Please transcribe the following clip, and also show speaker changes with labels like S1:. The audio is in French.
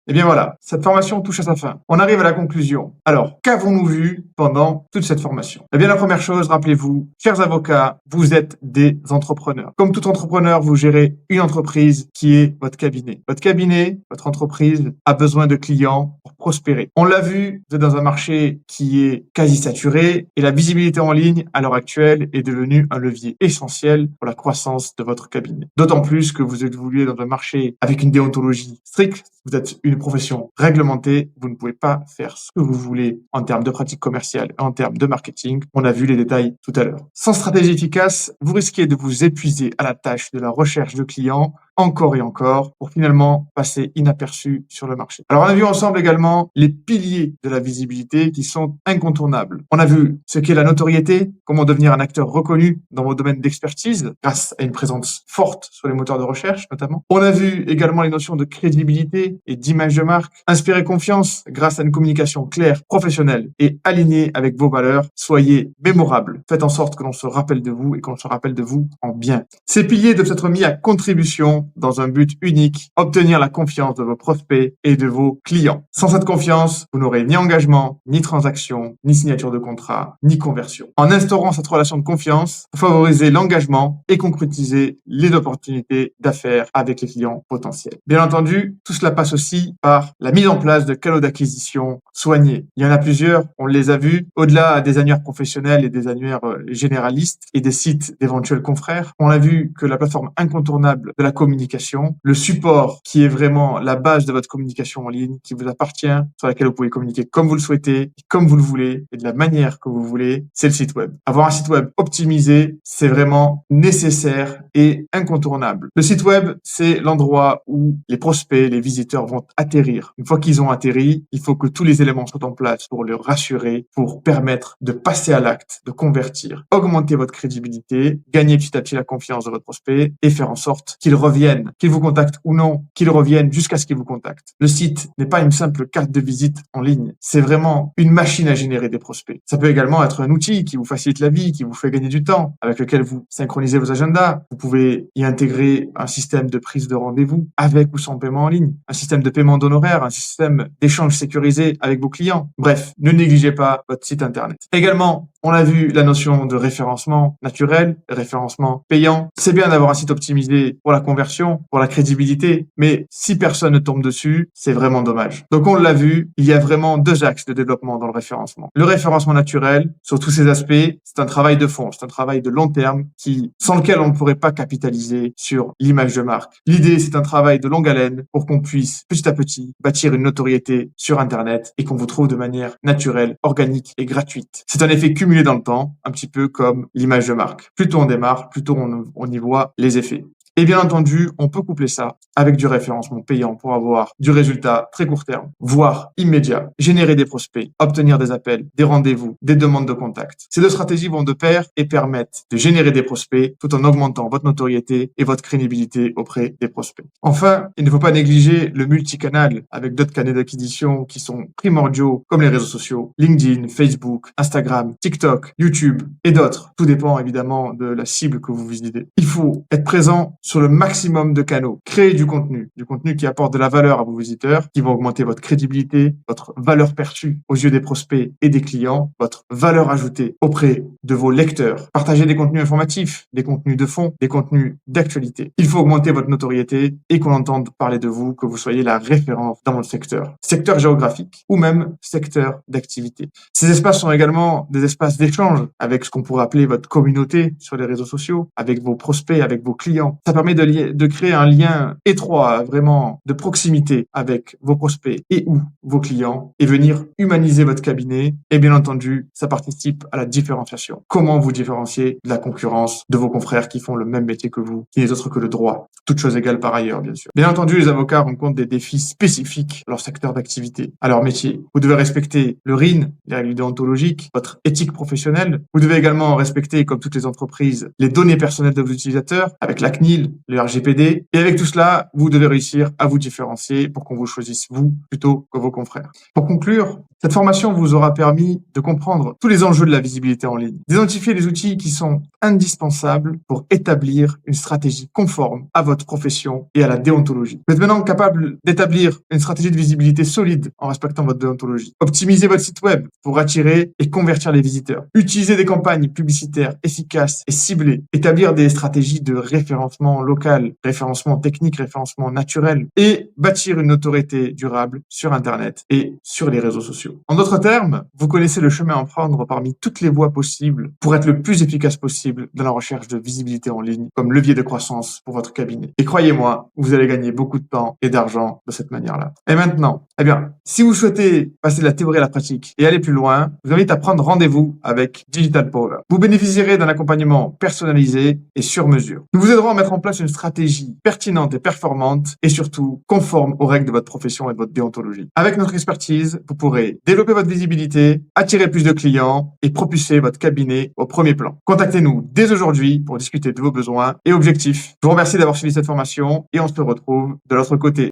S1: Eh bien voilà, cette formation touche à sa fin. On arrive à la conclusion. Alors, qu'avons-nous vu pendant toute cette formation? Eh bien la première chose, rappelez-vous, chers avocats, vous êtes des entrepreneurs. Comme tout entrepreneur, vous gérez une entreprise qui est votre cabinet. Votre cabinet, votre entreprise a besoin de clients pour prospérer. On l'a vu, vous êtes dans un marché qui est quasi saturé et la visibilité en ligne à l'heure actuelle est devenue un levier essentiel pour la croissance de votre cabinet. D'autant plus que vous évoluez dans un marché avec une déontologie stricte. Vous êtes une profession réglementée, vous ne pouvez pas faire ce que vous voulez en termes de pratique commerciale, en termes de marketing. On a vu les détails tout à l'heure. Sans stratégie efficace, vous risquez de vous épuiser à la tâche de la recherche de clients encore et encore pour finalement passer inaperçu sur le marché. Alors, on a vu ensemble également les piliers de la visibilité qui sont incontournables. On a vu ce qu'est la notoriété, comment devenir un acteur reconnu dans vos domaines d'expertise grâce à une présence forte sur les moteurs de recherche notamment. On a vu également les notions de crédibilité et d'image de marque, inspirer confiance grâce à une communication claire, professionnelle et alignée avec vos valeurs. Soyez mémorables. Faites en sorte que l'on se rappelle de vous et qu'on se rappelle de vous en bien. Ces piliers doivent être mis à contribution dans un but unique, obtenir la confiance de vos prospects et de vos clients. Sans cette confiance, vous n'aurez ni engagement, ni transaction, ni signature de contrat, ni conversion. En instaurant cette relation de confiance, vous favorisez l'engagement et concrétisez les opportunités d'affaires avec les clients potentiels. Bien entendu, tout cela passe aussi par la mise en place de canaux d'acquisition soignés. Il y en a plusieurs, on les a vus, au-delà des annuaires professionnels et des annuaires généralistes et des sites d'éventuels confrères. On a vu que la plateforme incontournable de la communication, le support qui est vraiment la base de votre communication en ligne, qui vous appartient, sur laquelle vous pouvez communiquer comme vous le souhaitez, comme vous le voulez et de la manière que vous voulez, c'est le site web. Avoir un site web optimisé, c'est vraiment nécessaire et incontournable. Le site web, c'est l'endroit où les prospects, les visiteurs vont atterrir. Une fois qu'ils ont atterri, il faut que tous les éléments soient en place pour les rassurer, pour permettre de passer à l'acte, de convertir, augmenter votre crédibilité, gagner petit à petit la confiance de votre prospect et faire en sorte qu'il revienne, qu'il vous contacte ou non, qu'il revienne jusqu'à ce qu'il vous contacte. Le site n'est pas une simple carte de visite en ligne. C'est vraiment une machine à générer des prospects. Ça peut également être un outil qui vous facilite la vie, qui vous fait gagner du temps, avec lequel vous synchronisez vos agendas. Vous pouvez y intégrer un système de prise de rendez-vous avec ou sans paiement en ligne, un système de paiement d'honoraires, un système d'échange sécurisé avec vos clients. Bref, ne négligez pas votre site internet. Également, on a vu la notion de référencement naturel, référencement payant. C'est bien d'avoir un site optimisé pour la conversion, pour la crédibilité, mais si personne ne tombe dessus, c'est vraiment dommage. Donc on l'a vu, il y a vraiment deux axes de développement dans le référencement. Le référencement naturel, sur tous ces aspects, c'est un travail de fond, c'est un travail de long terme sans lequel on ne pourrait pas capitaliser sur l'image de marque. L'idée, c'est un travail de longue haleine pour qu'on puisse petit à petit bâtir une notoriété sur Internet et qu'on vous trouve de manière naturelle, organique et gratuite. C'est un effet cumulé dans le temps, un petit peu comme l'image de marque. Plus tôt on démarre, plus tôt on y voit les effets. Et bien entendu, on peut coupler ça avec du référencement payant pour avoir du résultat très court terme, voire immédiat, générer des prospects, obtenir des appels, des rendez-vous, des demandes de contact. Ces deux stratégies vont de pair et permettent de générer des prospects tout en augmentant votre notoriété et votre crédibilité auprès des prospects. Enfin, il ne faut pas négliger le multicanal avec d'autres canaux d'acquisition qui sont primordiaux comme les réseaux sociaux, LinkedIn, Facebook, Instagram, TikTok, YouTube et d'autres. Tout dépend évidemment de la cible que vous visitez. Il faut être présent sur le maximum de canaux. Créer du contenu qui apporte de la valeur à vos visiteurs, qui va augmenter votre crédibilité, votre valeur perçue aux yeux des prospects et des clients, votre valeur ajoutée auprès de vos lecteurs. Partagez des contenus informatifs, des contenus de fond, des contenus d'actualité. Il faut augmenter votre notoriété et qu'on entende parler de vous, que vous soyez la référence dans votre secteur géographique ou même secteur d'activité. Ces espaces sont également des espaces d'échange avec ce qu'on pourrait appeler votre communauté sur les réseaux sociaux, avec vos prospects, avec vos clients. Ça permet de créer un lien étroit, vraiment de proximité avec vos prospects et ou vos clients et venir humaniser votre cabinet. Et bien entendu, ça participe à la différenciation. Comment vous différencier de la concurrence de vos confrères qui font le même métier que vous, qui n'est autre que le droit. Toutes choses égales par ailleurs, bien sûr. Bien entendu, les avocats rencontrent des défis spécifiques à leur secteur d'activité, à leur métier. Vous devez respecter le RIN, les règles déontologiques, votre éthique professionnelle. Vous devez également respecter, comme toutes les entreprises, les données personnelles de vos utilisateurs avec la CNIL, style le RGPD. Et avec tout cela, vous devez réussir à vous différencier pour qu'on vous choisisse vous plutôt que vos confrères. Pour conclure, cette formation vous aura permis de comprendre tous les enjeux de la visibilité en ligne, d'identifier les outils qui sont indispensables pour établir une stratégie conforme à votre profession et à la déontologie. Vous êtes maintenant capable d'établir une stratégie de visibilité solide en respectant votre déontologie. Optimisez votre site web pour attirer et convertir les visiteurs. Utilisez des campagnes publicitaires efficaces et ciblées. Établir des stratégies de référencement local, référencement technique, référencement naturel et bâtir une notoriété durable sur Internet et sur les réseaux sociaux. En d'autres termes, vous connaissez le chemin à prendre parmi toutes les voies possibles pour être le plus efficace possible dans la recherche de visibilité en ligne comme levier de croissance pour votre cabinet. Et croyez-moi, vous allez gagner beaucoup de temps et d'argent de cette manière-là. Et maintenant, si vous souhaitez passer de la théorie à la pratique et aller plus loin, je vous invite à prendre rendez-vous avec Digital Power. Vous bénéficierez d'un accompagnement personnalisé et sur mesure. Nous vous aiderons à mettre en place une stratégie pertinente et performante et surtout conforme aux règles de votre profession et de votre déontologie. Avec notre expertise, vous pourrez développer votre visibilité, attirer plus de clients et propulser votre cabinet au premier plan. Contactez-nous dès aujourd'hui pour discuter de vos besoins et objectifs. Je vous remercie d'avoir suivi cette formation et on se retrouve de l'autre côté.